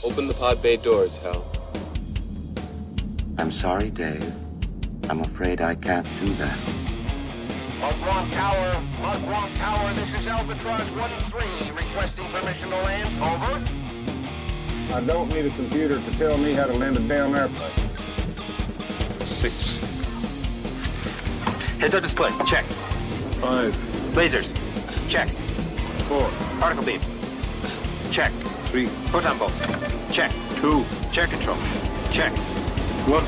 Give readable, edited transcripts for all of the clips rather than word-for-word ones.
Open the pod bay doors, Hal. I'm sorry, Dave. I'm afraid I can't do that. Mugwump Tower, this is Albatross 1-3, requesting permission to land. Over. I don't need a computer to tell me how to land a damn airplane. 6. Heads-up display, check. 5, Lasers, check. 4, Particle beam, check. 3, Photon bolts, check. 2, Chair control, check. 1.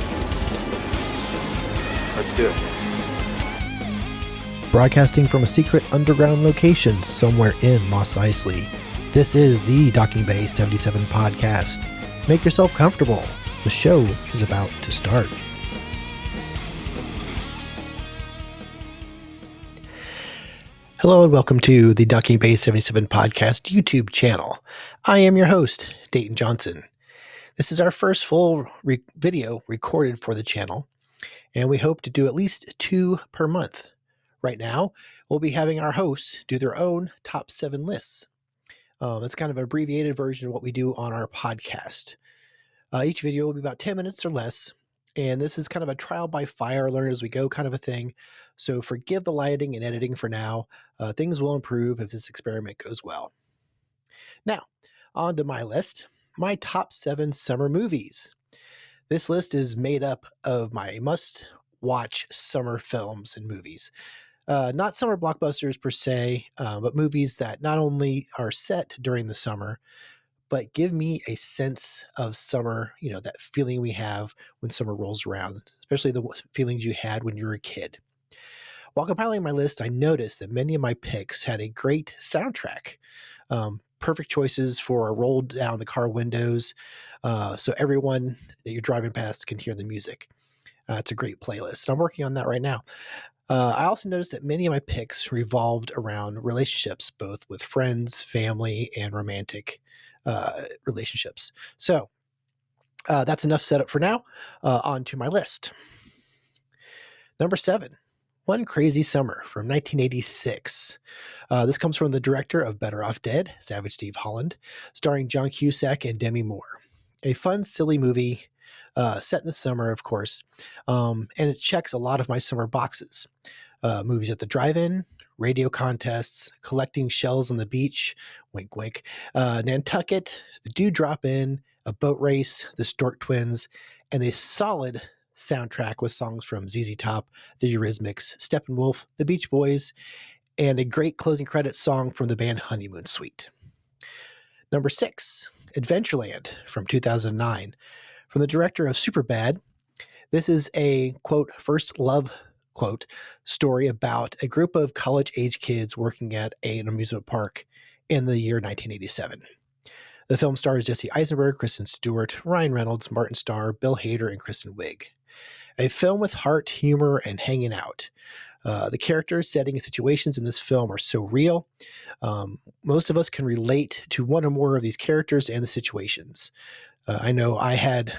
Let's do it. Broadcasting from a secret underground location somewhere in Mos Eisley, this is the Docking Bay 77 podcast. Make yourself comfortable. The show is about to start. Hello and welcome to the Docking Bay 77 podcast YouTube channel. I am your host, Dayton Johnson. This is our first full video recorded for the channel, and we hope to do at least 2 per month. Right now, we'll be having our hosts do their own top 7 lists. That's kind of an abbreviated version of what we do on our podcast. Each video will be about 10 minutes or less, and this is kind of a trial by fire, learn as we go kind of a thing. So forgive the lighting and editing for now. Things will improve if this experiment goes well. Now, on to my list, my top 7 summer movies. This list is made up of my must-watch summer films and movies. Not summer blockbusters per se, but movies that not only are set during the summer, but give me a sense of summer, that feeling we have when summer rolls around, especially the feelings you had when you were a kid. While compiling my list, I noticed that many of my picks had a great soundtrack. Perfect choices for a roll down the car windows, so everyone that you're driving past can hear the music. It's a great playlist. I'm working on that right now. I also noticed that many of my picks revolved around relationships, both with friends, family, and romantic relationships. So that's enough setup for now. On to my list. Number 7, One Crazy Summer from 1986. This comes from the director of Better Off Dead, Savage Steve Holland, starring John Cusack and Demi Moore. A fun, silly movie set in the summer, of course, and it checks a lot of my summer boxes. Movies at the drive-in, radio contests, collecting shells on the beach, wink, wink, Nantucket, the Dewdrop Inn, a boat race, the Stork Twins, and a solid soundtrack with songs from ZZ Top, the Eurythmics, Steppenwolf, the Beach Boys, and a great closing credits song from the band Honeymoon Suite. Number 6, Adventureland from 2009. From the director of Superbad, this is a, quote, first love, quote, story about a group of college-age kids working at an amusement park in the year 1987. The film stars Jesse Eisenberg, Kristen Stewart, Ryan Reynolds, Martin Starr, Bill Hader, and Kristen Wiig. A film with heart, humor, and hanging out. The characters, setting, and situations in this film are so real. Most of us can relate to one or more of these characters and the situations. I know I had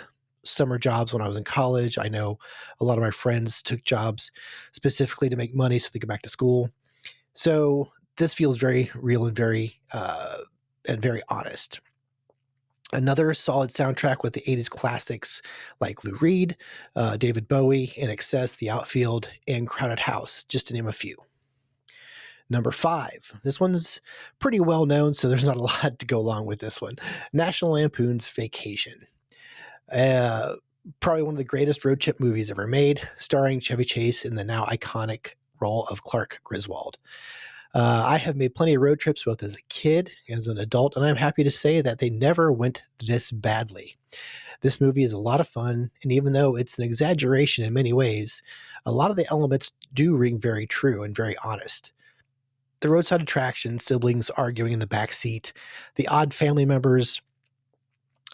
summer jobs when I was in college. I know a lot of my friends took jobs specifically to make money so they could go back to school. So this feels very real and very honest. Another solid soundtrack with the 80s classics like Lou Reed, David Bowie, INXS, The Outfield, and Crowded House, just to name a few. Number 5. This one's pretty well known, so there's not a lot to go along with this one. National Lampoon's Vacation. Probably one of the greatest road trip movies ever made, starring Chevy Chase in the now iconic role of Clark Griswold. I have made plenty of road trips both as a kid and as an adult, and I'm happy to say that they never went this badly. This movie is a lot of fun, and even though it's an exaggeration in many ways, a lot of the elements do ring very true and very honest. The roadside attraction, siblings arguing in the back seat, the odd family members,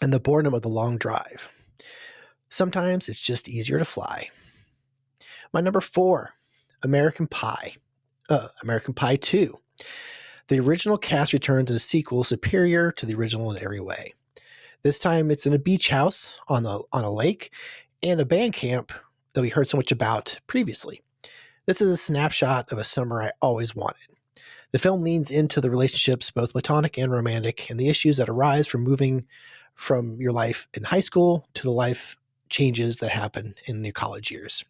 and the boredom of the long drive. Sometimes it's just easier to fly. My number 4, American Pie 2. The original cast returns in a sequel superior to the original in every way. This time it's in a beach house on a lake and a band camp that we heard so much about previously. This is a snapshot of a summer I always wanted. The film leans into the relationships, both platonic and romantic, and the issues that arise from moving from your life in high school to the life changes that happen in your college years.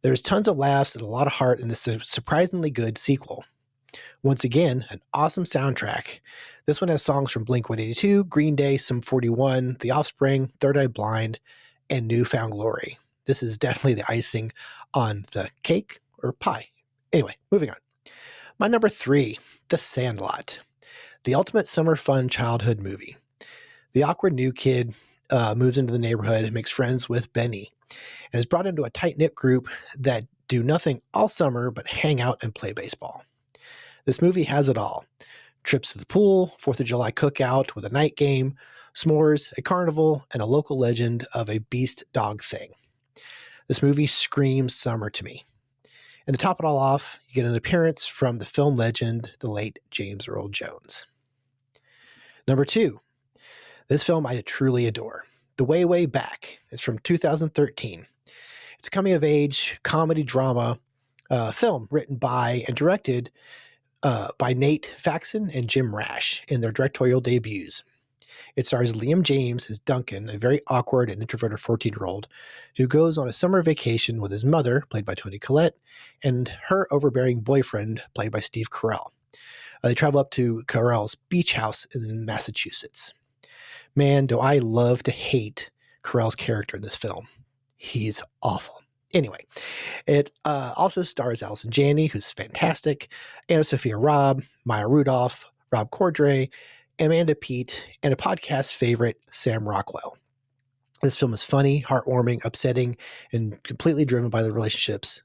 There's tons of laughs and a lot of heart in this surprisingly good sequel. Once again, an awesome soundtrack. This one has songs from Blink-182, Green Day, Sum 41, The Offspring, Third Eye Blind, and New Found Glory. This is definitely the icing on the cake or pie. Anyway, moving on. My number 3, The Sandlot, the ultimate summer fun childhood movie. The awkward new kid moves into the neighborhood and makes friends with Benny, and is brought into a tight-knit group that do nothing all summer but hang out and play baseball. This movie has it all. Trips to the pool, 4th of July cookout with a night game, s'mores, a carnival, and a local legend of a beast dog thing. This movie screams summer to me. And to top it all off, you get an appearance from the film legend, the late James Earl Jones. Number 2, this film I truly adore. The Way, Way Back. It's from 2013. It's a coming-of-age comedy drama film written by and directed by Nate Faxon and Jim Rash in their directorial debuts. It stars Liam James as Duncan, a very awkward and introverted 14-year-old who goes on a summer vacation with his mother, played by Toni Collette, and her overbearing boyfriend, played by Steve Carell. They travel up to Carell's beach house in Massachusetts. Man, do I love to hate Carell's character in this film. He's awful. Anyway, it also stars Allison Janney, who's fantastic, Anna Sophia Robb, Maya Rudolph, Rob Corddry, Amanda Peet, and a podcast favorite, Sam Rockwell. This film is funny, heartwarming, upsetting, and completely driven by the relationships.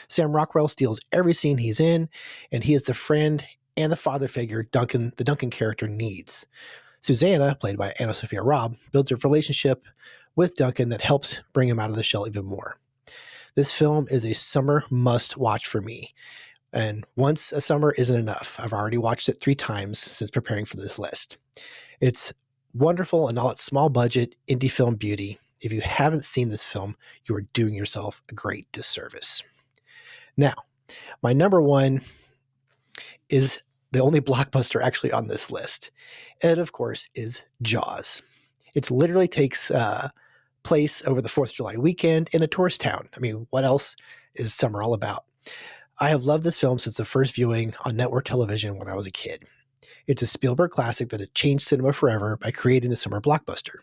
Sam Rockwell steals every scene he's in, and he is the friend and the father figure the Duncan character needs. Susanna, played by Anna Sophia Robb, builds a relationship with Duncan that helps bring him out of the shell even more. This film is a summer must-watch for me. And once a summer isn't enough. I've already watched it 3 times since preparing for this list. It's wonderful in all its small budget, indie film beauty. If you haven't seen this film, you are doing yourself a great disservice. Now, my number 1 is the only blockbuster actually on this list. And of course is Jaws. It literally takes place over the 4th of July weekend in a tourist town. I mean, what else is summer all about? I have loved this film since the first viewing on network television when I was a kid. It's a Spielberg classic that had changed cinema forever by creating the summer blockbuster.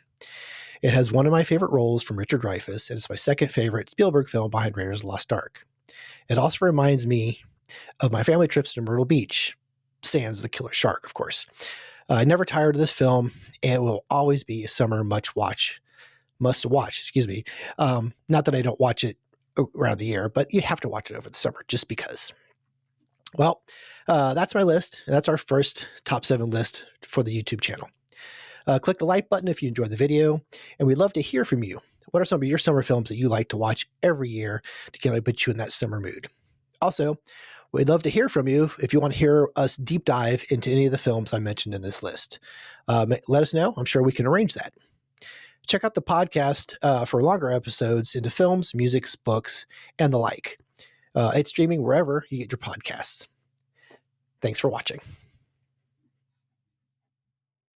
It has one of my favorite roles from Richard Dreyfuss, and it's my second favorite Spielberg film behind Raiders of the Lost Ark. It also reminds me of my family trips to Myrtle Beach, sans the killer shark, of course. I never tired of this film, and it will always be a summer must watch. Not that I don't watch it around the year, but you have to watch it over the summer just because. Well, that's my list. That's our first top 7 list for the YouTube channel. Click the like button if you enjoyed the video, and we'd love to hear from you. What are some of your summer films that you like to watch every year to kind of put you in that summer mood? Also, we'd love to hear from you if you want to hear us deep dive into any of the films I mentioned in this list. Let us know. I'm sure we can arrange that. Check out the podcast for longer episodes into films, music, books, and the like. It's streaming wherever you get your podcasts. Thanks for watching.